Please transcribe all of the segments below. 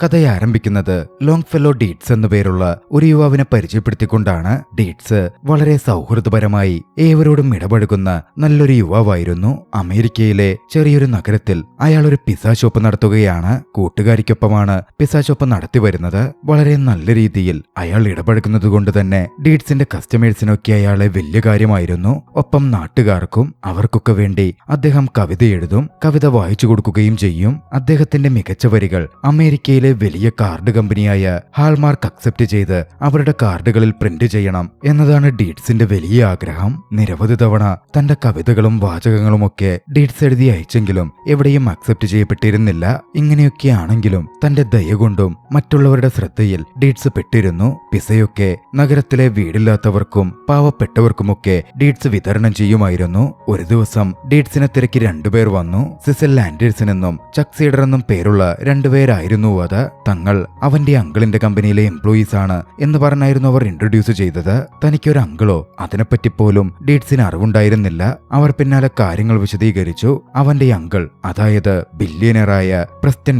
കഥ ആരംഭിക്കുന്നത് ലോങ്ഫെല്ലോ ഡീറ്റ്സ് എന്നു പേരുള്ള ഒരു യുവാവിനെ പരിചയപ്പെടുത്തിക്കൊണ്ടാണ്. ഡീറ്റ്സ് വളരെ സൗഹൃദപരമായി ഏവരോടും ഇടപഴകുന്ന നല്ലൊരു യുവാവായിരുന്നു. അമേരിക്കയിലെ ചെറിയൊരു നഗരത്തിൽ അയാൾ ഒരു പിസ്സ ഷോപ്പ് നടത്തുകയാണ്. കൂട്ടുകാരിക്കൊപ്പമാണ് പിസ്സ ഷോപ്പ് നടത്തി വരുന്നത്. വളരെ നല്ല രീതിയിൽ അയാൾ ഇടപഴകുന്നത് കൊണ്ട് തന്നെ ഡീറ്റ്സിന്റെ കസ്റ്റമേഴ്സിനൊക്കെ അയാളെ വലിയ കാര്യമായിരുന്നു. ഒപ്പം നാട്ടുകാർക്കും അവർക്കൊക്കെ വേണ്ടി അദ്ദേഹം കവിത എഴുതും, കവിത വായിച്ചു കൊടുക്കുകയും ചെയ്യും. അദ്ദേഹത്തിന്റെ മികച്ച വരികൾ അമേരിക്കയിലെ വലിയ കാർഡ് കമ്പനിയായ ഹാൾമാർക്ക് അക്സെപ്റ്റ് ചെയ്ത് അവരുടെ കാർഡുകളിൽ പ്രിന്റ് ചെയ്യണം എന്നതാണ് ഡീറ്റ്സിന്റെ വലിയ ആഗ്രഹം. നിരവധി തവണ തന്റെ കവിതകളും വാചകങ്ങളുമൊക്കെ ഡീറ്റ്സ് എഴുതി അയച്ചെങ്കിലും എവിടെയും അക്സെപ്റ്റ് ചെയ്യപ്പെട്ടിരുന്നില്ല. ഇങ്ങനെയൊക്കെയാണെങ്കിലും തന്റെ ദയ കൊണ്ടും മറ്റുള്ളവരുടെ ശ്രദ്ധയിൽ ഡീറ്റ്സ് പെട്ടിരുന്നു. പിസയൊക്കെ നഗരത്തിലെ വീടില്ലാത്തവർക്കും പാവപ്പെട്ടവർക്കുമൊക്കെ ഡീറ്റ്സ് വിതരണം ചെയ്യുമായിരുന്നു. ഒരു ദിവസം ഡീറ്റ്സിനെ തിരക്കി രണ്ടുപേർ വന്നു. സിസൽ ആൻഡേഴ്സൺ എന്നും ചക്ക് സീഡർ എന്നും പേരുള്ള രണ്ടുപേരായിരുന്നു അത്. തങ്ങൾ അവന്റെ അങ്കിളിന്റെ കമ്പനിയിലെ എംപ്ലോയീസ് ആണ് എന്ന് പറഞ്ഞായിരുന്നു അവർ ഇൻട്രൊഡ്യൂസ് ചെയ്തത്. തനിക്കൊരു അങ്കിളോ അതിനെപ്പറ്റി പോലും ഡീറ്റ്സിന് അറിവുണ്ടായിരുന്നില്ല. അവർ പിന്നാലെ കാര്യങ്ങൾ വിശദീകരിച്ചു. അവന്റെ അങ്കിൾ, അതായത് ബില്യനറായ പ്രസ്റ്റൻ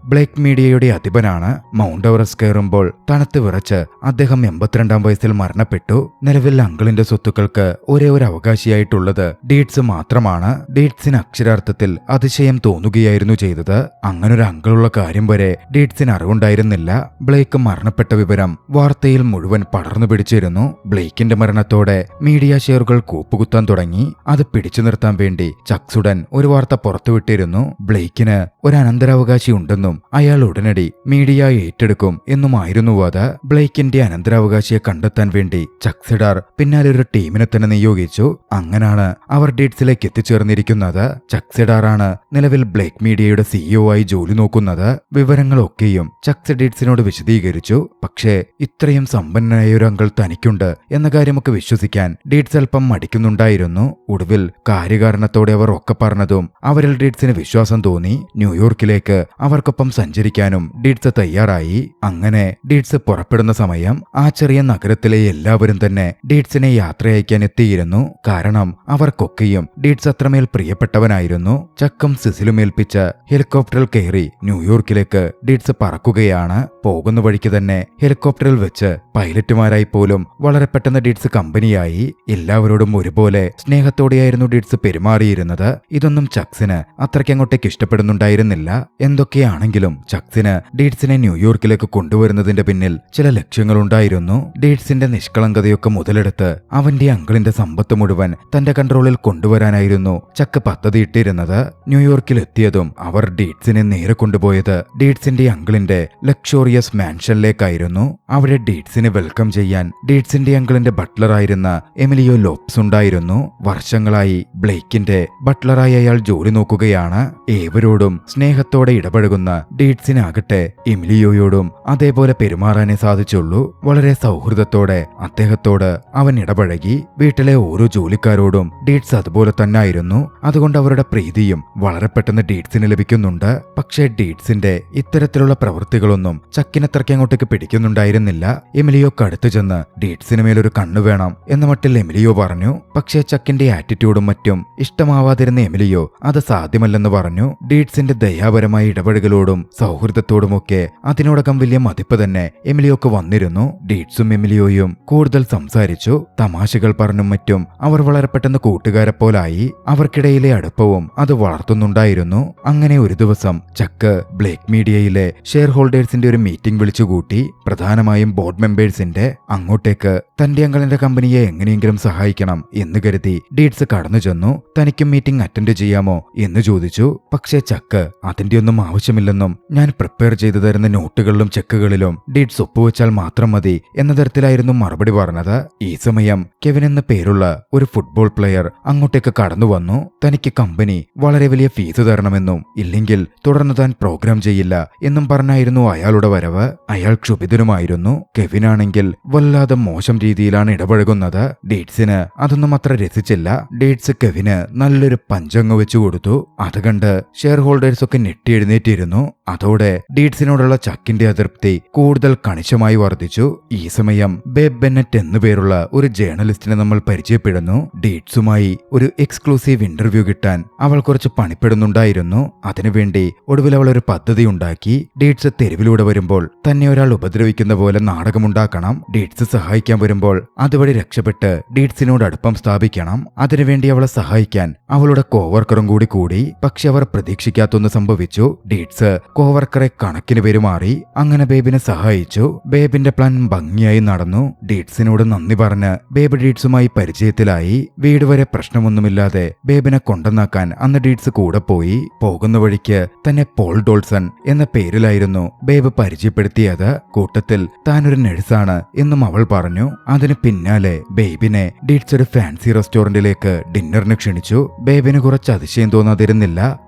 ബ്ലേക്ക് മീഡിയയുടെ അധിപനാണ്. മൗണ്ട് എവറസ്റ്റ് കയറുമ്പോൾ തണുത്ത് വിറച്ച് അദ്ദേഹം 82-ാം വയസ്സിൽ മരണപ്പെട്ടു. നിലവിൽ അങ്കിളിന്റെ സ്വത്തുക്കൾക്ക് ഒരേ ഒരു അവകാശിയായിട്ടുള്ളത് ഡീറ്റ്സ് മാത്രമാണ്. ഡീറ്റ്സിന് അക്ഷരാർത്ഥത്തിൽ അതിശയം തോന്നുകയായിരുന്നു ചെയ്തത്. അങ്ങനൊരു അങ്കിളുള്ള കാര്യം വരെ ഡീറ്റ്സിന് അറിവുണ്ടായിരുന്നില്ല. ബ്ലേക്ക് മരണപ്പെട്ട വിവരം വാർത്തയിൽ മുഴുവൻ പടർന്നു പിടിച്ചിരുന്നു. ബ്ലേക്കിന്റെ മരണത്തോടെ മീഡിയ ഷെയറുകൾ കൂപ്പുകുത്താൻ തുടങ്ങി. അത് പിടിച്ചു നിർത്താൻ വേണ്ടി ചക്സുടൻ ഒരു വാർത്ത പുറത്തുവിട്ടിരുന്നു. ബ്ലേക്കിന് ഒരു അനന്തരാവകാശി ഉണ്ടെന്നും അയാൾ ഉടനടി മീഡിയ ഏറ്റെടുക്കും എന്നുമായിരുന്നു അത്. ബ്ലേക്കിന്റെ അനന്തരാവകാശിയെ കണ്ടെത്താൻ വേണ്ടി ചക്സിഡാർ പിന്നാലെ ഒരു ടീമിനെ തന്നെ നിയോഗിച്ചു. അങ്ങനാണ് അവർ ഡീറ്റ്സിലേക്ക് എത്തിച്ചേർന്നിരിക്കുന്നത്. ചക്സിഡാറാണ് നിലവിൽ ബ്ലേക്ക് മീഡിയയുടെ സിഇഒ ആയി ജോലി നോക്കുന്നത്. വിവരങ്ങളൊക്കെയും ചക്സ് ഡീറ്റ്സിനോട് വിശദീകരിച്ചു. പക്ഷേ ഇത്രയും സമ്പന്നനായ ഒരു അങ്കിൾ തനിക്കുണ്ട് എന്ന കാര്യമൊക്കെ വിശ്വസിക്കാൻ ഡീറ്റ്സ് അല്പം മടിക്കുന്നുണ്ടായിരുന്നു. ഒടുവിൽ കാര്യകാരണത്തോടെ അവർ ഒക്കെ പറഞ്ഞതും അവരിൽ ഡീറ്റ്സിന് വിശ്വാസം തോന്നി. ന്യൂയോർക്കിലേക്ക് അവർക്കൊപ്പം സഞ്ചരിക്കാനും ഡീറ്റ്സ് തയ്യാറായി. അങ്ങനെ ഡീറ്റ്സ് പുറപ്പെടുന്ന സമയം ആ ചെറിയ നഗരത്തിലെ എല്ലാവരും തന്നെ ഡീറ്റ്സിനെ യാത്രയയക്കാൻ എത്തിയിരുന്നു. കാരണം അവർക്കൊക്കെയും ഡീറ്റ്സ് അത്രമേൽ പ്രിയപ്പെട്ടവനായിരുന്നു. ചക്കും സിസിലും ഏൽപ്പിച്ച ഹെലികോപ്റ്ററിൽ കയറി ന്യൂയോർക്കിലേക്ക് ഡീറ്റ്സ് പറക്കുകയാണ്. പോകുന്ന വഴിക്ക് തന്നെ ഹെലികോപ്റ്ററിൽ വെച്ച് പൈലറ്റുമാരായി പോലും വളരെ പെട്ടെന്ന് ഡീറ്റ്സ് കമ്പനിയായി. എല്ലാവരോടും ഒരുപോലെ സ്നേഹത്തോടെയായിരുന്നു ഡീറ്റ്സ് പെരുമാറിയിരുന്നത്. ഇതൊന്നും ചക്സിന് അത്രയ്ക്കങ്ങോട്ടേക്ക് ഇഷ്ടപ്പെടുന്നുണ്ടായിരുന്നില്ല. എന്തൊക്കെയാണെങ്കിലും ചക്സിന് ഡീറ്റ്സിനെ ന്യൂയോർക്കിലേക്ക് കൊണ്ടുവരുന്നതിന്റെ പിന്നിൽ ചില ലക്ഷ്യങ്ങളുണ്ടായിരുന്നു. ഡീറ്റ്സിന്റെ നിഷ്കളങ്കതയൊക്കെ മുതലെടുത്ത് അവന്റെ അങ്കിളിന്റെ സമ്പത്ത് മുഴുവൻ തന്റെ കൺട്രോളിൽ കൊണ്ടുവരാനായിരുന്നു ചക്ക് പദ്ധതിയിട്ടിരുന്നത്. ന്യൂയോർക്കിൽ എത്തിയതും അവർ ഡീറ്റ്സിനെ നേരെ കൊണ്ടുപോയത് ഡീറ്റ്സിന്റെ അങ്കിളിന്റെ ലക്ഷോറിയസ് മാൻഷനിലേക്കായിരുന്നു. അവിടെ ഡീറ്റ്സിനെ വെൽക്കം ചെയ്യാൻ ഡീറ്റ്സിന്റെ അങ്കിളിന്റെ ബട്ട്ലറായിരുന്ന എമിലിയോ ലോപ്സ് ഉണ്ടായിരുന്നു. വർഷങ്ങളായി ബ്ലേക്കിന്റെ ബട്ട്ലറായി അയാൾ ജോലി നോക്കുകയാണ്. ഏവരോടും സ്നേഹത്തോടെ ഇടപഴകുന്ന ഡീറ്റ്സിനാകട്ടെ എമിലിയോയോടും അതേപോലെ പെരുമാറാനേ സാധിച്ചുള്ളൂ. വളരെ സൗഹൃദത്തോടെ അദ്ദേഹത്തോട് അവൻ ഇടപഴകി. വീട്ടിലെ ഓരോ ജോലിക്കാരോടും ഡീറ്റ്സ് അതുപോലെ തന്നെ ആയിരുന്നു. അതുകൊണ്ട് അവരുടെ പ്രീതിയും വളരെ പെട്ടെന്ന് ഡീറ്റ്സിന് ലഭിക്കുന്നുണ്ട്. പക്ഷേ ഡീറ്റ്സിന്റെ ഇത്തരത്തിലുള്ള പ്രവൃത്തികളൊന്നും ചക്കിനത്രയ്ക്ക് അങ്ങോട്ടേക്ക് പിടിക്കുന്നുണ്ടായിരുന്നില്ല. എമിലിയോക്ക് അടുത്തു ചെന്ന് ഡീറ്റ്സിന് മേലൊരു കണ്ണു വേണം എന്ന മട്ടിൽ എമിലിയോ പറഞ്ഞു. പക്ഷേ ചക്കിന്റെ ആറ്റിറ്റ്യൂഡും മറ്റും ഇഷ്ടമാവാതിരുന്ന എമിലിയോ അത് സാധ്യമല്ലെന്ന് പറഞ്ഞു. ഡീറ്റ്സിന്റെ ദയാപരമായ ഇടപെടലുകളോടും സൗഹൃദത്തോടുമൊക്കെ അതിനോടകം വലിയ മതിപ്പ് തന്നെ എമിലിയോക്ക് വന്നിരുന്നു. ഡീറ്റ്സും എമിലിയോയും കൂടുതൽ സംസാരിച്ചു. തമാശകൾ പറഞ്ഞും മറ്റും അവർ വളരെ പെട്ടെന്ന് കൂട്ടുകാരെ പോലായി. അവർക്കിടയിലെ അടുപ്പവും അത് വളർത്തുന്നുണ്ടായിരുന്നു. അങ്ങനെ ഒരു ദിവസം ചക്ക് ബ്ലേക്ക് മീഡിയയിലെ ഷെയർ ഹോൾഡേഴ്സിന്റെ ഒരു മീറ്റിംഗ് വിളിച്ചുകൂട്ടി. പ്രധാനമായും ബോർഡ് മെമ്പേഴ്സിന്റെ. അങ്ങോട്ടേക്ക് തന്റെ അങ്കിളിന്റെ കമ്പനിയെ എങ്ങനെയെങ്കിലും സഹായിക്കണം എന്ന് കരുതി ഡീറ്റ്സ് കടന്നു ചെന്നു. തനിക്കും മീറ്റിംഗ് അറ്റൻഡ് ചെയ്യാമോ എന്ന് ചോദിച്ചു. പക്ഷേ ചക്ക് അതിന്റെ ഒന്നും ആവശ്യമില്ലെന്നും ഞാൻ പ്രിപ്പയർ ചെയ്തു തരുന്ന നോട്ടുകളിലും ചെക്കുകളിലും ഡീറ്റ്സ് ഒപ്പുവെച്ചാൽ മാത്രം മതി എന്ന തരത്തിലായിരുന്നു മറുപടി പറഞ്ഞത്. ഈ സമയം കെവിൻ എന്ന പേരുള്ള ഒരു ഫുട്ബോൾ പ്ലെയർ അങ്ങോട്ടേക്ക് കടന്നു വന്നു. തനിക്ക് കമ്പനി വളരെ വലിയ ഫീസ് തരണമെന്നും ഇല്ലെങ്കിൽ തുടർന്ന് താൻ പ്രോഗ്രാം ചെയ്യില്ല എന്നും പറഞ്ഞായിരുന്നു അയാളുടെ വരവ്. വരവ് അയാൾ ക്ഷുഭിതനുമായിരുന്നു. കെവിനാണെങ്കിൽ വല്ലാതെ മോശം രീതിയിലാണ് ഇടപഴകുന്നത്. ഡീറ്റ്സിന് അതൊന്നും അത്ര രസിച്ചില്ല. ഡീറ്റ്സ് കെവിന് നല്ലൊരു പഞ്ചങ്ങ് വെച്ചു കൊടുത്തു. അത് കണ്ട് ഷെയർ ഹോൾഡേഴ്സ് ഒക്കെ ഞെട്ടിയെഴുന്നേറ്റിരുന്നു. അതോടെ ഡീറ്റ്സിനോടുള്ള ചക്കിന്റെ അതൃപ്തി കൂടുതൽ കണിശമായി വർദ്ധിച്ചു. ഈ സമയം ബേബ് ബെന്നറ്റ് എന്നുപേരുള്ള ഒരു ജേർണലിസ്റ്റിനെ നമ്മൾ പരിചയപ്പെടുന്നു. ഡീറ്റ്സുമായി ഒരു എക്സ്ക്ലൂസീവ് ഇന്റർവ്യൂ കിട്ടാൻ അവൾ കുറച്ച് പണിപ്പെടുന്നുണ്ടായിരുന്നു. അതിനുവേണ്ടി ഒടുവിൽ അവൾ ഒരു പദ്ധതി ഉണ്ടാക്കി. ഡീറ്റ്സ് തെരുവിലൂടെ വരുമ്പോൾ തന്നെ ഒരാൾ ഉപദ്രവിക്കുന്ന പോലെ നാടകമുണ്ടാക്കണം. ഡീറ്റ്സ് സഹായിക്കാൻ വരുമ്പോൾ അതുവഴി രക്ഷപ്പെട്ട് ഡീറ്റ്സിനോട് അടുപ്പം സ്ഥാപിക്കണം. അതിനുവേണ്ടി അവളെ സഹായിക്കാൻ അവളുടെ കോവർക്കറും കൂടി. പക്ഷെ അവർ പ്രതീക്ഷിക്കാത്തൊന്ന് സംഭവിച്ചു. ഡീറ്റ്സ് കോവർക്കറെ കണക്കിന് പെരുമാറി. അങ്ങനെ ബേബിനെ സഹായിച്ചു. ബേബിന്റെ പ്ലാൻ ഭംഗിയായി നടന്നു. ഡീറ്റ്സിനോട് നന്ദി പറഞ്ഞ് ബേബ് ഡീറ്റ്സുമായി പരിചയത്തിലായി. വീട് വരെ പ്രശ്നമൊന്നുമില്ലാതെ ബേബിനെ കൊണ്ടുവന്നാക്കാൻ അന്ന് ഡീറ്റ്സ് കൂടെ പോയി. പോകുന്ന വഴിക്ക് തന്നെ പോൾ ഡോൾസൺ എന്ന പേരിലായിരുന്നു ബേബ് പരിചയപ്പെടുത്തിയത്. കൂട്ടത്തിൽ താനൊരു നഴ്സാണ് എന്നും അവൾ പറഞ്ഞു. അതിന് പിന്നാലെ ബേബിനെ ഡീറ്റ്സ് ഒരു ഫാൻസി റെസ്റ്റോറന്റിലേക്ക് ഡിന്നറിന് ക്ഷണിച്ചു. ബേബിന് കുറച്ച് അതിശയം തോന്നാതിരുന്നില്ല.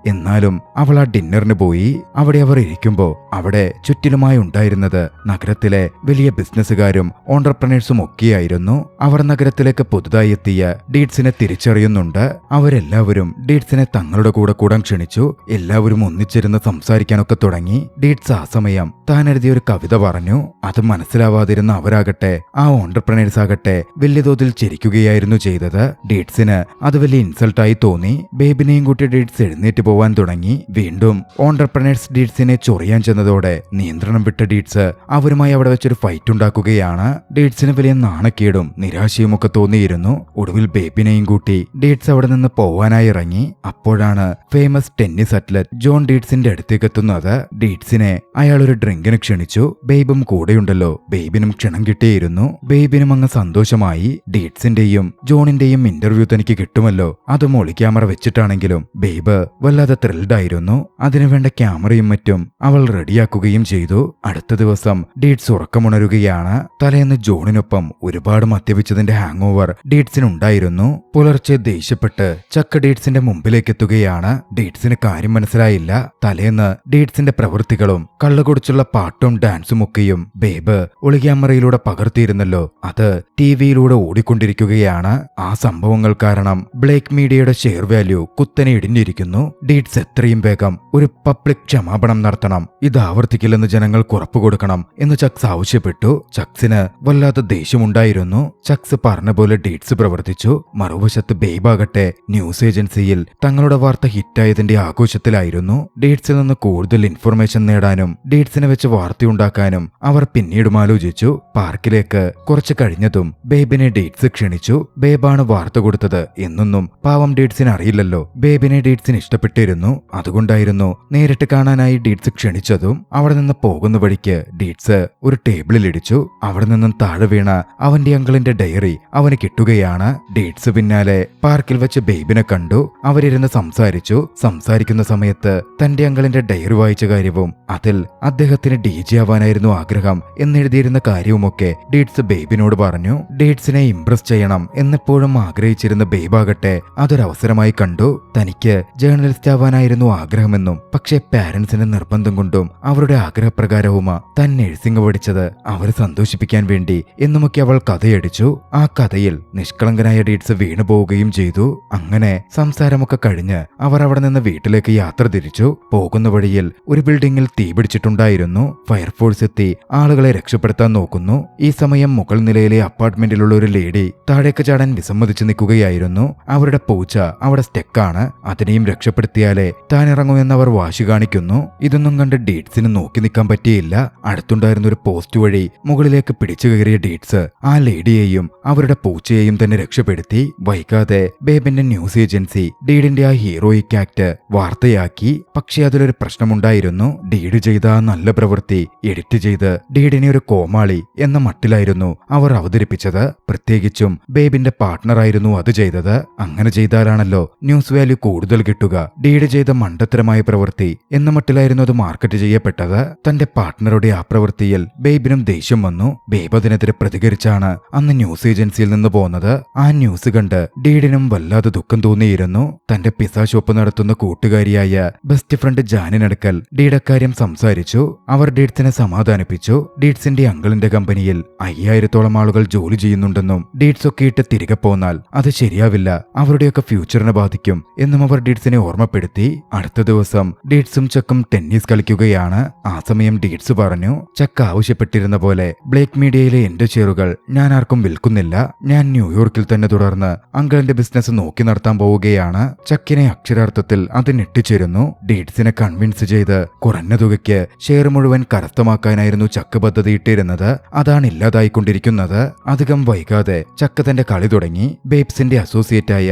എന്നാലും അവൾ ആ ഡിന്നറിന് പോയി. അവിടെ അവർ ഇരിക്കുമ്പോ അവിടെ ചുറ്റിലുമായി ഉണ്ടായിരുന്നത് നഗരത്തിലെ വലിയ ബിസിനസ്സുകാരും ഓണ്ടർപ്രണേഴ്സും ഒക്കെയായിരുന്നു. അവർ നഗരത്തിലേക്ക് പുതുതായി എത്തിയ ഡീറ്റ്സിനെ തിരിച്ചറിയുന്നുണ്ട്. അവരെല്ലാവരും ഡീറ്റ്സിനെ തങ്ങളുടെ കൂടെ കൂടാൻ ക്ഷണിച്ചു. എല്ലാവരും ഒന്നിച്ചിരുന്ന് സംസാരിക്കാനൊക്കെ തുടങ്ങി. ഡീറ്റ്സ് ആ സമയം താൻ എഴുതിയ ഒരു കവിത പറഞ്ഞു. അത് മനസ്സിലാവാതിരുന്ന അവരാകട്ടെ ആ ഓണ്ടർപ്രണേഴ്സ് ആകട്ടെ വലിയ തോതിൽ ചിരിക്കുകയായിരുന്നു ചെയ്തത്. ഡീറ്റ്സിന് അത് വലിയ ഇൻസൾട്ടായി തോന്നി. ബേബിനെയും കൂട്ടി ഡീറ്റ്സ് എഴുന്നേറ്റ് പോവാൻ തുടങ്ങി. വീണ്ടും ഓണ്ടർപ്രണേഴ്സ് ഡീറ്റ്സിനെ ചൊറിയാൻ ചെന്നതോടെ നിയന്ത്രണം വിട്ട ഡീറ്റ്സ് അവരുമായി അവിടെ വെച്ചൊരു ഫൈറ്റ് ഉണ്ടാക്കുകയാണ്. ഡീറ്റ്സിന് വലിയ നാണക്കേടും നിരാശയും ഒക്കെ തോന്നിയിരുന്നു. ഒടുവിൽ ബേബിനെയും കൂട്ടി ഡീറ്റ്സ് അവിടെ നിന്ന് പോവാനായി ഇറങ്ങി. അപ്പോഴാണ് ഫേമസ് ടെന്നീസ് അത്ലറ്റ് ജോൺ ഡീറ്റ്സിന്റെ അടുത്തേക്ക് എത്തുന്നത്. ഡീറ്റ്സിനെ അയാൾ ഒരു ഡ്രിങ്കിന് ക്ഷണിച്ചു. ബേബും കൂടെയുണ്ടല്ലോ. ബേബിനും ക്ഷണം കിട്ടിയിരുന്നു. ബേബിനും അങ്ങ് സന്തോഷമായി. ഡീറ്റ്സിന്റെയും ജോണിന്റെയും ഇന്റർവ്യൂ തനിക്ക് കിട്ടുമല്ലോ. അതും ഒളി ക്യാമറ വെച്ചിട്ടാണെങ്കിലും ബേബ് വല്ലാതെ ത്രിൽഡ് ആയിരുന്നു. അതിനുവേണ്ട ക്യാമറയും മറ്റും അവൾ റെഡിയാക്കുകയും ചെയ്തു. അടുത്ത ദിവസം ഡീറ്റ്സ് ഉറക്കമുണരുകയാണ്. തലേന്ന് ജോണിനൊപ്പം ഒരുപാട് മദ്യപിച്ചതിന്റെ ഹാങ് ഓവർ ഡീറ്റ്സിനുണ്ടായിരുന്നു. പുലർച്ചെ ദേഷ്യപ്പെട്ട് ചക്ക ഡീറ്റ്സിന്റെ മുമ്പിലേക്ക് എത്തുകയാണ്. ഡീറ്റ്സിന് കാര്യം മനസ്സിലായില്ല. തലേന്ന് ഡീറ്റ്സിന്റെ പ്രവൃത്തികളും കള്ളുകുടിച്ചുള്ള പാട്ടും ഡാൻസും ഒക്കെയും ബേബ് ഒളി ക്യാമറയിലൂടെ പകർത്തിയിരുന്നല്ലോ. അത് ടിവിയിലൂടെ ഓടിക്കൊണ്ടിരിക്കുകയാണ്. ആ സംഭവങ്ങൾ കാരണം ബ്ലേക്ക് മീഡിയയുടെ ഷെയർ വാല്യൂ കുത്തനെ ഇടിഞ്ഞിരിക്കുന്നു. ഡീറ്റ്സ് എത്രയും വേഗം ഒരു പബ്ലിക് ക്ഷമാപണം നടത്തണം. ഇത് ആവർത്തിക്കില്ലെന്ന് ജനങ്ങൾക്ക് ഉറപ്പു കൊടുക്കണം എന്ന് ചക്സ് ആവശ്യപ്പെട്ടു. ചക്സിന് വല്ലാത്ത ദേഷ്യമുണ്ടായിരുന്നു. ചക്സ് പറഞ്ഞ പോലെ ഡീറ്റ്സ് പ്രവർത്തിച്ചു. മറുവശത്ത് ബേബാകട്ടെ ന്യൂസ് ഏജൻസിയിൽ തങ്ങളുടെ വാർത്ത ഹിറ്റായതിന്റെ ആഘോഷത്തിലായിരുന്നു. ഡീറ്റ്സിൽ നിന്ന് കൂടുതൽ ഇൻഫർമേഷൻ നേടാനും ഡീറ്റ്സിനെ വെച്ച് വാർത്തയുണ്ടാക്കാനും അവർ പിന്നീടും ആലോചിച്ചു. പാർക്കിലേക്ക് കുറച്ച് കഴിഞ്ഞതും ബേബിനെ ഡീറ്റ്സ് ക്ഷണിച്ചു. ബേബാണ് വാർത്ത കൊടുത്തത് എന്നൊന്നും പാവം ഡീറ്റ്സിന് അറിയില്ലല്ലോ. ബേബിനെ ഡീറ്റ്സിന് ഇഷ്ടപ്പെട്ടിരുന്നു. അതുകൊണ്ടായിരുന്നു നേരിട്ട് കാണാനായി ഡീറ്റ്സ് ക്ഷണിച്ചതും. അവിടെ നിന്ന് പോകുന്ന വഴിക്ക് ഡീറ്റ്സ് ഒരു ടേബിളിൽ ഇടിച്ചു. അവിടെ നിന്നും താഴെ വീണ അവന്റെ അങ്കിളിന്റെ ഡയറി അവന് കിട്ടുകയാണ്. ഡീറ്റ്സ് പിന്നാലെ പാർക്കിൽ വെച്ച് ബേബിനെ കണ്ടു. അവരിരുന്ന് സംസാരിച്ചു. സംസാരിക്കുന്ന സമയത്ത് തന്റെ അങ്കിളിന്റെ ഡയറി വായിച്ച കാര്യവും അതിൽ അദ്ദേഹത്തിന് DJ ആവാനായിരുന്നു ആഗ്രഹം എന്നെഴുതിയിരുന്ന കാര്യവുമൊക്കെ ഡീറ്റ്സ് ബേബിനോട് പറഞ്ഞു. ഡീറ്റ്സിനെ ഇംപ്രസ് ചെയ്യണം എന്നെപ്പോഴും ആഗ്രഹിച്ചിരുന്ന ബേബാകട്ടെ അതൊരവസരമായി കണ്ടു. തനിക്ക് ജേർണലിസ്റ്റ് ആവാനായിരുന്നു ആഗ്രഹമെന്നും പക്ഷേ പാരന്റ്സിന്റെ നിർബന്ധം കൊണ്ടും അവരുടെ ആഗ്രഹപ്രകാരവുമാ താൻ നഴ്സിംഗ് പഠിച്ചത് അവരെ സന്തോഷിപ്പിക്കാൻ വേണ്ടി എന്നുമൊക്കെ അവൾ കഥയടിച്ചു. ആ കഥയിൽ നിഷ്കളങ്കനായ ഡീറ്റ്സ് വീണുപോവുകയും ചെയ്തു. അങ്ങനെ സംസാരമൊക്കെ കഴിഞ്ഞ് അവർ അവിടെ നിന്ന് വീട്ടിലേക്ക് യാത്ര തിരിച്ചു. പോകുന്ന വഴിയിൽ ഒരു ബിൽഡിംഗിൽ തീ പിടിച്ചിട്ടുണ്ടായിരുന്നു. ഫയർഫോഴ്സ് എത്തി ആളുകളെ രക്ഷപ്പെടുത്താൻ നോക്കുന്നു. ഈ സമയം മുകൾ നിലയിലെ അപ്പാർട്ട്മെന്റിലുള്ള ഒരു ലേഡി താഴേക്ക് ചാടാൻ വിസമ്മതിച്ചു നിൽക്കുകയായിരുന്നു. അവരുടെ പൂച്ച അവിടെ സ്റ്റെക്കാണ്. അതിനെയും രക്ഷപ്പെടുത്തിയാലേ താൻ ഇറങ്ങുമെന്ന് അവർ വാശി കാണിക്കുന്നു. ഇതൊന്നും കണ്ട് ഡീറ്റ്സിന് നോക്കി നിൽക്കാൻ പറ്റിയില്ല. അടുത്തുണ്ടായിരുന്ന ഒരു പോസ്റ്റ് വഴി മുകളിലേക്ക് പിടിച്ചു കയറിയ ഡീറ്റ്സ് ആ ലേഡിയെയും അവരുടെ പൂച്ചയെയും തന്നെ രക്ഷപ്പെടുത്തി. വൈകാതെ ബേബിന്റെ ന്യൂസ് ഏജൻസി ഡീഡിന്റെ ആ ഹീറോയിക് ആക്ട് വാർത്തയാക്കി. പക്ഷെ അതിലൊരു പ്രശ്നമുണ്ടായിരുന്നു. ഡീഡ് ചെയ്ത ആ നല്ല പ്രവൃത്തി എഡിറ്റ് ചെയ്ത് ഡീഡിനെ ഒരു കോമാളി എന്ന മട്ടിലായിരുന്നു അവർ അവതരിപ്പിച്ചത്. പ്രത്യേകിച്ചും ബേബിന്റെ പാർട്ട്ണറായിരുന്നു അത് ചെയ്തത്. അങ്ങനെ ചെയ്താലാണല്ലോ ന്യൂസ് വാല്യൂ കൂടുതൽ കിട്ടുക. ഡീഡ് ചെയ്ത മണ്ടത്തരമായ പ്രവൃത്തി എന്ന മട്ടിലായിരുന്നു അത് മാർക്കറ്റ് ചെയ്യപ്പെട്ടത്. തന്റെ പാർട്ട്ണറുടെ ആ പ്രവൃത്തിയിൽ ബേബിനും ദേഷ്യം വന്നു. ബേബ് അതിനെതിരെ പ്രതികരിച്ചാണ് അന്ന് ന്യൂസ് ഏജൻസിയിൽ നിന്ന് പോന്നത്. ആ ന്യൂസ് കണ്ട് ഡീഡിനും വല്ലാതെ ദുഃഖം തോന്നിയിരുന്നു. തന്റെ പിസ്സ ഷോപ്പ് നടത്തുന്ന കൂട്ടുകാരിയായ ബെസ്റ്റ് ഫ്രണ്ട് ജാനിനടുക്കൽ ഡീഡ് അക്കാര്യം സംസാരിച്ചു. അവർ അവർ ഡീഡ്സിനെ സമാധാനിപ്പിച്ചു. ഡീഡ്സിന്റെ അങ്കിളിന്റെ കമ്പനിയിൽ 5000-ഓളം ആളുകൾ ജോലി ചെയ്യുന്നുണ്ടെന്നും ഡീഡ്സ് ഒക്കെ ഇട്ട് തിരികെ പോന്നാൽ അത് ശരിയാവില്ല, അവരുടെയൊക്കെ ഫ്യൂച്ചറിനെ ബാധിക്കും എന്നും അവർ ഡീഡ്സിനെ ഓർമ്മപ്പെടുത്തി. അടുത്ത ദിവസം ഡീഡ്സും ചക്കും ടെന്നീസ് കളിക്കുകയാണ്. ആ സമയം ഡീഡ്സ് പറഞ്ഞു, ചക്ക് ആവശ്യപ്പെട്ടിരുന്ന പോലെ ബ്ലേക്ക് മീഡിയയിലെ എന്റെ ഷെയറുകൾ ഞാൻ ആർക്കും വിൽക്കുന്നില്ല. ഞാൻ ന്യൂയോർക്കിൽ തന്നെ തുടർന്ന് അങ്കിളിന്റെ ബിസിനസ് നോക്കി നടത്താൻ പോവുകയാണ്. ചക്കിനെ അക്ഷരാർത്ഥത്തിൽ അത് ഞെട്ടിച്ചിരുന്നു. ഡീഡ്സിനെ കൺവിൻസ് ചെയ്ത് കുറഞ്ഞ തുകയ്ക്ക് ഷെയർ മുഴുവൻ കരസ്ഥമാക്കാനായിരുന്നു ചക്ക് പദ്ധതിയിട്ടിരുന്നത്. അതാണ് ഇല്ലാതായിക്കൊണ്ടിരിക്കുന്നത്. അധികം വൈകാതെ ചക്ക് തന്റെ കളി തുടങ്ങി. ബേബ്സിന്റെ അസോസിയേറ്റായ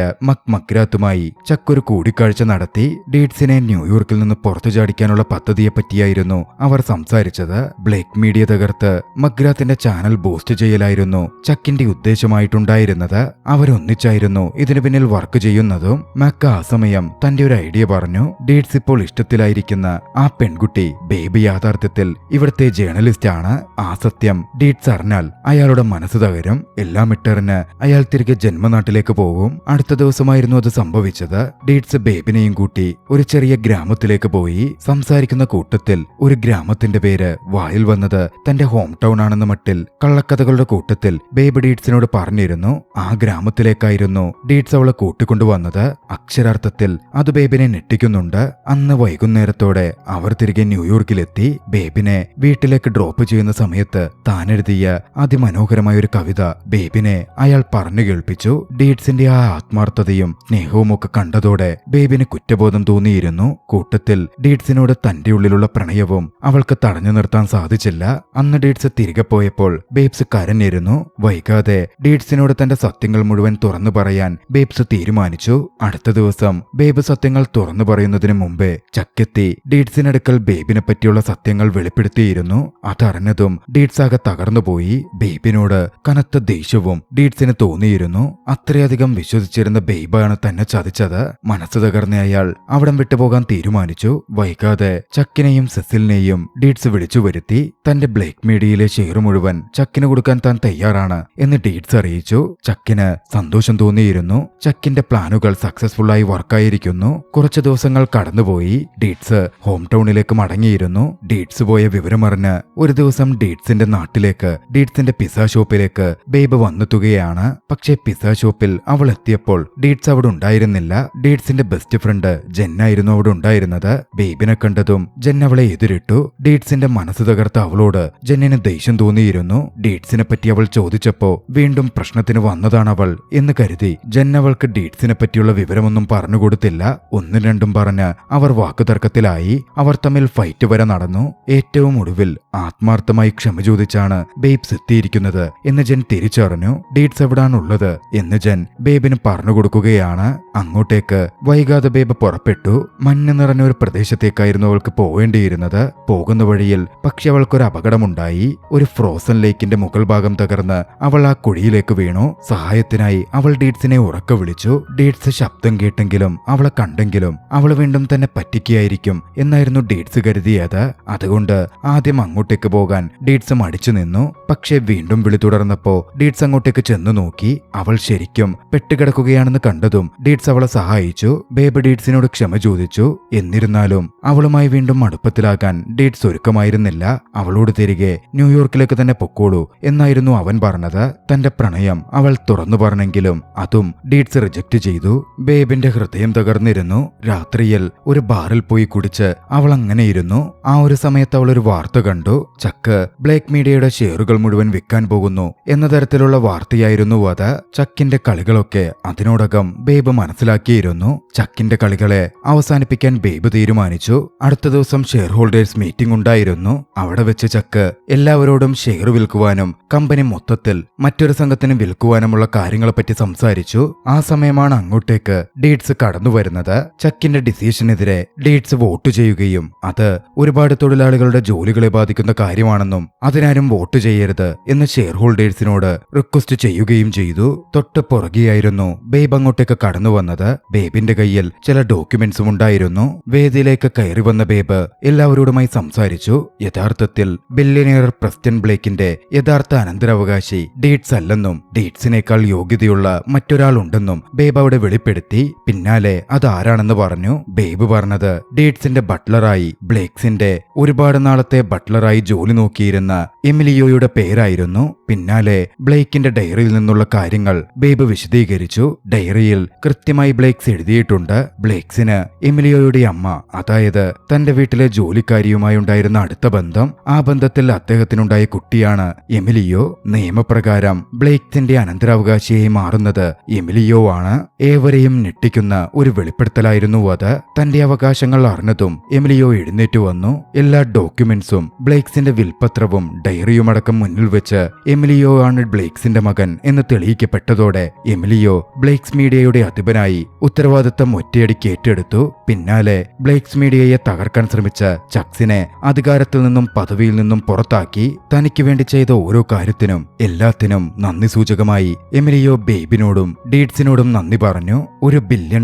മക്രാത്തുമായി ചക്ക് ഒരു കൂടിക്കാഴ്ച നടത്തി. ഡീഡ്സിനെ ന്യൂയോർക്കിൽ നിന്ന് പുറത്തു ചാടിക്കാനുള്ള പദ്ധതിയെ പറ്റിയായിരുന്നു അവർ സംസാരിച്ചത്. ബ്ലേക്ക് മീഡിയ തകർത്ത് മക്രാത്തിന്റെ ചാനൽ ബൂസ്റ്റ് ചെയ്യലായിരുന്നു ചക്കിന്റെ ഉദ്ദേശമായിട്ടുണ്ടായിരുന്നത്. അവരൊന്നിച്ചായിരുന്നു ഇതിനു പിന്നിൽ വർക്ക് ചെയ്യുന്നതും. മക്ക് ആ സമയം തന്റെ ഒരു ഐഡിയ പറഞ്ഞു. ഡീഡ്സ് ഇപ്പോൾ ഇഷ്ടത്തിലായിരിക്കുന്ന ആ പെൺകുട്ടി ബേബി യാഥാർത്ഥ്യത്തിൽ ഇവിടുത്തെ ജേർണലിസ്റ്റ് ആണ്. ആ സത്യം ഡീഡ്സ് അറിഞ്ഞാൽ അയാളുടെ മനസ്സ് തകരും. എല്ലാം ഇട്ടെറിഞ്ഞ് അയാൾ തിരികെ ജന്മനാട്ടിലേക്ക് പോകും. അടുത്ത ദിവസമായിരുന്നു അത് സംഭവിച്ചത്. ഡീഡ്സ് ബേബിനെയും കൂട്ടി ഒരു ചെറിയ ഗ്രാമത്തിലേക്ക് പോയി. സംസാരിക്കുന്ന കൂട്ടത്തിൽ ഒരു ഗ്രാമത്തിന്റെ പേര് വായിൽ വന്നത് തന്റെ ഹോം ടൗൺ ആണെന്ന മട്ടിൽ കള്ളക്കഥകളുടെ കൂട്ടത്തിൽ ബേബി ഡീഡ്സിനോട് പറഞ്ഞിരുന്നു. ആ ഗ്രാമത്തിലേക്കായിരുന്നു ഡീഡ്സ് അവളെ കൂട്ടിക്കൊണ്ടുവന്നത്. അക്ഷരാർത്ഥത്തിൽ അത് ബേബിനെ ഞെട്ടിക്കുന്നുണ്ട്. അന്ന് വൈകുന്നേരത്തോടെ അവർ തിരികെ ന്യൂയോർക്കിലെത്തി. ബേബിനെ വീട്ടിലേക്ക് ഡ്രോപ്പ് ചെയ്യുന്ന സമയത്ത് താനെഴുതിയ അതിമനോഹരമായ ഒരു കവിത ബേബിനെ അയാൾ പറഞ്ഞു കേൾപ്പിച്ചു. ഡീഡ്സിന്റെ ആ ആത്മാർത്ഥതയും സ്നേഹവും ഒക്കെ കണ്ടതോടെ ബേബിന് കുറ്റബോധം തോന്നിയിരുന്നു. കൂട്ടത്തിൽ ഡീഡ്സിനോട് തന്റെ ഉള്ളിലുള്ള പ്രണയവും അവൾക്ക് തടഞ്ഞു നിർത്താൻ സാധിച്ചില്ല. അന്ന് ഡീഡ്സ് തിരികെ പോയപ്പോൾ ബേബ്സ് കരഞ്ഞിരുന്നു. വൈകാതെ ഡീഡ്സിനോട് തന്റെ സത്യങ്ങൾ മുഴുവൻ തുറന്നു പറയാൻ ബേബ്സ് തീരുമാനിച്ചു. അടുത്ത ദിവസം ബേബ് സത്യങ്ങൾ തുറന്നു പറയുന്നതിന് മുമ്പേ ചക്കെത്തി ഡീഡ്സിനടുക്കൽ ബേബിനെ പറ്റിയുള്ള സത്യങ്ങൾ വെളിപ്പെടുത്തിയിരുന്നു. അതറിഞ്ഞതും ഡീഡ്സ് ആകെ തകർന്നുപോയി. ബേബിനോട് കനത്ത ദേഷ്യവും ഡീഡ്സിന് തോന്നിയിരുന്നു. അത്രയധികം വിശ്വസിച്ചിരുന്ന ബേബാണ് തന്നെ ചതിച്ചത്. മനസ്സ് തകർന്ന അയാൾ അവിടം വിട്ടുപോകാൻ തീരുമാനിച്ചു. വൈകാതെ ചക്കിനെയും സെസിലിനെയും ഡീഡ്സ് വിളിച്ചു വരുത്തി. തന്റെ ബ്ലേക്ക് മീഡിയയിലെ ഷെയർ മുഴുവൻ ചക്കിന് കൊടുക്കാൻ താൻ തയ്യാറാണ് എന്ന് ഡീഡ്സ് അറിയിച്ചു. ചക്കിന് സന്തോഷം തോന്നിയിരുന്നു. ചക്കിന്റെ പ്ലാനുകൾ സക്സസ്ഫുള്ളായി വർക്കായിരിക്കുന്നു. കുറച്ചു ദിവസങ്ങൾ കടന്നുപോയി. ഡീഡ്സ് ഹോം ടൗണിലേക്ക് മടങ്ങിയിരുന്നു. ഡീഡ്സ് പോയ വിവരമറിഞ്ഞ് ഒരു ദിവസം ഡീഡ്സിന്റെ നാട്ടിലേക്ക് ഡീഡ്സിന്റെ പിസ്സ ഷോപ്പിലേക്ക് ബേബ് വന്നെത്തുകയാണ്. പക്ഷേ പിസ്സ ഷോപ്പിൽ അവൾ എത്തിയപ്പോൾ ഡീഡ്സ് അവിടെ ഉണ്ടായിരുന്നില്ല. ഡീഡ്സിന്റെ ബെസ്റ്റ് ഫ്രണ്ട് ജെന്നായിരുന്നു അവിടെ ഉണ്ടായിരുന്നത്. ബേബിനെ കണ്ടതും ജെൻ അവളെ എതിരിട്ടു. ഡീഡ്സിന്റെ മനസ്സ് തകർത്ത അവളോട് ജെന്നിന് ദേഷ്യം തോന്നിയിരുന്നു. ഡീഡ്സിനെ പറ്റി അവൾ ചോദിച്ചപ്പോ വീണ്ടും പ്രശ്നത്തിന് വന്നതാണവൾ എന്ന് കരുതി ജെൻ അവൾക്ക് ഡീഡ്സിനെ പറ്റിയുള്ള വിവരമൊന്നും പറഞ്ഞുകൊടുത്തില്ല. ഒന്നും രണ്ടും പറഞ്ഞ് അവർ വാക്കുതർക്കത്തിലായി. അവർ തമ്മിൽ ഫൈറ്റ് വരെ നടന്നു. ഏറ്റവും ഒടുവിൽ ആത്മാർത്ഥമായി ക്ഷമ ചോദിച്ചാണ് ബേബ്സ് എത്തിയിരിക്കുന്നത് എന്ന് ജെൻ തിരിച്ചറിഞ്ഞു. ഡീഡ്സ് എവിടാണുള്ളത് എന്ന് ജെൻ ബേബിന് പറഞ്ഞുകൊടുക്കുകയാണ്. അങ്ങോട്ടേക്ക് വൈകാതെ ബേബ് പുറപ്പെട്ടു. മഞ്ഞ് നിറഞ്ഞ ഒരു പ്രദേശത്തേക്കായിരുന്നു അവൾക്ക് പോവേണ്ടിയിരുന്നത്. പോകുന്ന വഴിയിൽ പക്ഷെ അവൾക്കൊരു അപകടമുണ്ടായി. ഒരു ഫ്രോസൺ ലേക്കിന്റെ മുകൾ ഭാഗം തകർന്ന് അവൾ ആ കുഴിയിലേക്ക് വീണു. സഹായത്തിനായി അവൾ ഡീഡ്സിനെ ഉറക്കെ വിളിച്ചു. ഡീഡ്സ് ശബ്ദം കേട്ടെങ്കിലും അവളെ കണ്ടെങ്കിലും അവൾ വീണ്ടും തന്നെ പറ്റിക്കുകയായിരിക്കും എന്നായിരുന്നു ഡീഡ്സ് കരുതിയത്. അതുകൊണ്ട് ആദ്യം അങ്ങോട്ടേക്ക് പോകാൻ ഡീഡ്സ് മടിച്ചു നിന്നു. പക്ഷെ വീണ്ടും വിളി തുടർന്നപ്പോ ഡീഡ്സ് അങ്ങോട്ടേക്ക് ചെന്നു നോക്കി. അവൾ ശരിക്കും പെട്ടുകിടക്കുകയാണെന്ന് കണ്ടതും ഡീഡ്സ് അവളെ സഹായിച്ചു. ബേബ് ഡീഡ്സിനോട് ക്ഷമ ചോദിച്ചു. എന്നിരുന്നാലും അവളുമായി വീണ്ടും അടുപ്പത്തിലാകാൻ ഡീഡ്സ് ഒരുക്കമായിരുന്നില്ല. അവളോട് തിരികെ ന്യൂയോർക്കിലേക്ക് തന്നെ പൊക്കോളൂ എന്നായിരുന്നു അവൻ പറഞ്ഞത്. തന്റെ പ്രണയം അവൾ തുറന്നു പറഞ്ഞെങ്കിലും അതും ഡീഡ്സ് റിജക്ട് ചെയ്തു. ബേബിന്റെ ഹൃദയം തകർന്നിരുന്നു. രാത്രിയിൽ ഒരു ബാറിൽ പോയി കുടിച്ച് അവൾ അങ്ങനെയിരുന്നു. ആ ഒരു സമയത്ത് അവൾ ഒരു വാർത്ത കണ്ടു. ചക്ക് ബ്ലേക്ക് മീഡിയയുടെ ഷെയറുകൾ മുഴുവൻ വിൽക്കാൻ പോകുന്നു എന്ന തരത്തിലുള്ള വാർത്തയായിരുന്നു അത്. ചക്കിന്റെ കളികളൊക്കെ അതിനോടകം ബേബ് മനസ്സിലാക്കിയിരുന്നു. ചക്കിന്റെ കളികളെ അവസാനിപ്പിക്കാൻ ബേബ് തീരുമാനിച്ചു. അടുത്ത ദിവസം ഷെയർ ഹോൾഡേഴ്സ് മീറ്റിംഗ് ഉണ്ടായിരുന്നു. അവിടെ വെച്ച് ചക്ക് എല്ലാവരോടും ഷെയർ വിൽക്കുവാനും കമ്പനി മൊത്തത്തിൽ മറ്റൊരു സംഘത്തിന് വിൽക്കുവാനുമുള്ള കാര്യങ്ങളെപ്പറ്റി സംസാരിച്ചു. ആ സമയമാണ് അങ്ങോട്ടേക്ക് ഡീഡ്സ് കടന്നു വരുന്നത്. ചക്കിന്റെ ഡിസിഷനെതിരെ ഡീഡ്സ് വോട്ട് ചെയ്യുകയും അത് ഒരുപാട് തൊഴിലാളികളുടെ ജോലികളെ ബാധിക്കുന്ന കാര്യമാണെന്നും അതിനാരും വോട്ട് ചെയ്യരുത് എന്ന് ഷെയർ ഹോൾഡേഴ്സിനോട് റിക്വസ്റ്റ് ചെയ്യുകയും ചെയ്തു. തൊട്ട് പുറകെയായിരുന്നു ബേബ് അങ്ങോട്ടേക്ക് കടന്നു വന്നത്. ബേബിന്റെ കയ്യിൽ ചില ഡോക്യുമെന്റ്സും ഉണ്ടായിരുന്നു. വേദിയിലേക്ക് കയറി വന്ന ബേബ് എല്ലാവരോടുമായി സംസാരിച്ചു. യഥാർത്ഥത്തിൽ ബില്യനിയർ പ്രസ്റ്റൻ ബ്ലേക്കിന്റെ യഥാർത്ഥ അനന്തരാവകാശി ഡീറ്റ്സ് അല്ലെന്നും ഡീറ്റ്സിനേക്കാൾ യോഗ്യതയുള്ള മറ്റൊരാളുണ്ടെന്നും ബേബ് അവിടെ വെളിപ്പെടുത്തി. പിന്നാലെ അതാരാണെന്ന് പറഞ്ഞു. ബേബ് പറഞ്ഞത് ഡീറ്റ്സിന്റെ ബട്ട്ലറായി ബ്ലേക്സിന്റെ ഒരുപാട് നാളത്തെ ബട്ട്ലറായി ജോലി നോക്കിയിരുന്ന എമിലിയോയുടെ പേരായിരുന്നു. പിന്നാലെ ബ്ലേക്കിന്റെ ഡയറിയിൽ നിന്നുള്ള കാര്യങ്ങൾ ബേബ് വിശദീകരിച്ചു. ഡയറിയിൽ കൃത്യമായി ബ്ലേക്സ് എഴുതിയിട്ടുണ്ട്. ബ്ലേക്സിന് എമിലിയോയുടെ അമ്മ, അതായത് തന്റെ വീട്ടിലെ ജോലിക്കാരിയുമായി ഉണ്ടായിരുന്ന അടുത്ത ബന്ധം. ആ ബന്ധത്തിൽ അദ്ദേഹത്തിനുണ്ടായ കുട്ടിയാണ് എമിലിയോ. നിയമപ്രകാരം ബ്ലേക്സിന്റെ അനന്തരാവകാശിയായി മാറുന്നത് എമിലിയോ ആണ്. ഏവരെയും ഞെട്ടിക്കുന്ന ഒരു വെളിപ്പെടുത്തലായിരുന്നു അത്. തന്റെ അവകാശങ്ങൾ അറിഞ്ഞതും എമിലിയോ എഴുന്നേറ്റു വന്നു. എല്ലാ ഡോക്യുമെന്റ്സും ബ്ലേക്സിന്റെ വിൽപത്രവും ഡയറിയുമടക്കം മുന്നിൽ വെച്ച് എമിലിയോ ആണ് ബ്ലേക്സിന്റെ മകൻ എന്ന് തെളിയിക്കപ്പെട്ടതോടെ എമിലിയോ ബ്ലേക്സ് മീഡിയയുടെ അധിപനായി ഉത്തരവാദിത്തം ഒറ്റയടിക്ക് ഏറ്റെടുത്തു. പിന്നാലെ ബ്ലേക്സ് മീഡിയയെ തകർക്കാൻ ശ്രമിച്ച ചക്സിനെ അധികാരത്തിൽ നിന്നും പദവിയിൽ നിന്നും പുറത്താക്കി. തനിക്ക് വേണ്ടി ചെയ്ത ഓരോ കാര്യത്തിനും എല്ലാത്തിനും നന്ദി സൂചകമായി എമിലിയോ ബേബിനോടും ഡീറ്റ്സിനോടും നന്ദി പറഞ്ഞു. $1 ബില്യൺ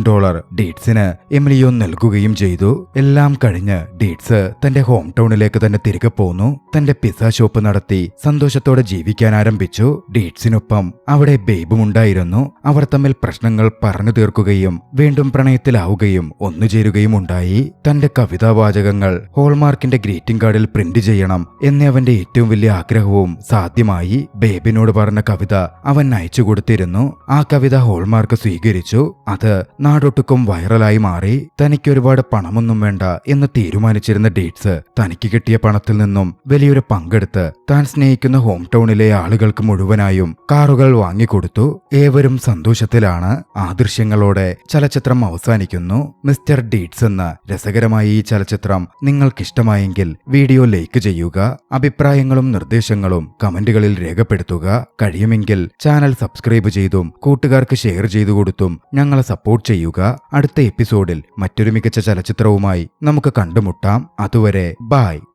ഡീറ്റ്സിന് എമിലിയോ നൽകുകയും ചെയ്തു. എല്ലാം കഴിഞ്ഞ് ഡീറ്റ്സ് തന്റെ ഹോം ടൗണിലേക്ക് തന്നെ തിരികെ പോന്നു. തന്റെ പിസ്സ ഷോപ്പ് നടത്തി സന്തോഷത്തോടെ ജീവിക്കാൻ ആരംഭിച്ചു. ഡീറ്റ്സിനൊപ്പം അവിടെ ബേബും ഉണ്ടായിരുന്നു. അവർ തമ്മിൽ പ്രശ്നങ്ങൾ പറഞ്ഞു തീർക്കുകയും വീണ്ടും പ്രണയത്തിലാവുകയും ഒന്നുചേരുകയും ഉണ്ടായി. തന്റെ കവിതാവാചകങ്ങൾ ഹോൾമാർക്കിന്റെ ഗ്രീറ്റിംഗ് കാർഡിൽ പ്രിന്റ് ചെയ്യണം എന്ന അവന്റെ ഏറ്റവും വലിയ ആഗ്രഹവും സാധ്യമായി. ബേബിനോട് പറഞ്ഞ കവിത അവൻ അയച്ചു കൊടുത്തിരുന്നു. ആ കവിത ഹോൾമാർക്ക് സ്വീകരിച്ചു. അത് നാടൊട്ടുക്കും വൈറലായി മാറി. തനിക്ക് ഒരുപാട് പണമൊന്നും വേണ്ട എന്ന് തീരുമാനിച്ചിരുന്ന ഡീറ്റ്സ് തനിക്ക് കിട്ടിയ പണത്തിൽ നിന്നും വലിയൊരു പങ്കെടുത്ത് താൻ സ്നേഹിക്കുന്ന ഹോം ടൗണിലെ ആളുകൾക്ക് മുഴുവനായും കാറുകൾ വാങ്ങിക്കൊടുത്തു. ഏവരും സന്തോഷത്തിലാണ്. ആ ദൃശ്യങ്ങളോടെ ചലച്ചിത്രം അവസാനിക്കുന്നു. മിസ്റ്റർ ഡീറ്റ്സ് എന്ന രസകരമായ ഈ ചലച്ചിത്രം നിങ്ങൾക്കിഷ്ടമായെങ്കിൽ വീഡിയോ ലൈക്ക് ചെയ്യുക. അഭിപ്രായങ്ങളും നിർദ്ദേശങ്ങളും കമന്റുകളിൽ രേഖപ്പെടുത്തുക. കഴിയുമെങ്കിൽ ചാനൽ സബ്സ്ക്രൈബ് ചെയ്തും കൂട്ടുകാർക്ക് ഷെയർ ചെയ്തു കൊടുത്തും ഞങ്ങളെ സപ്പോർട്ട് ചെയ്യുക. അടുത്ത എപ്പിസോഡിൽ മറ്റൊരു മികച്ച ചലച്ചിത്രവുമായി നമുക്ക് കണ്ടുമുട്ടാം. അതുവരെ ബൈ.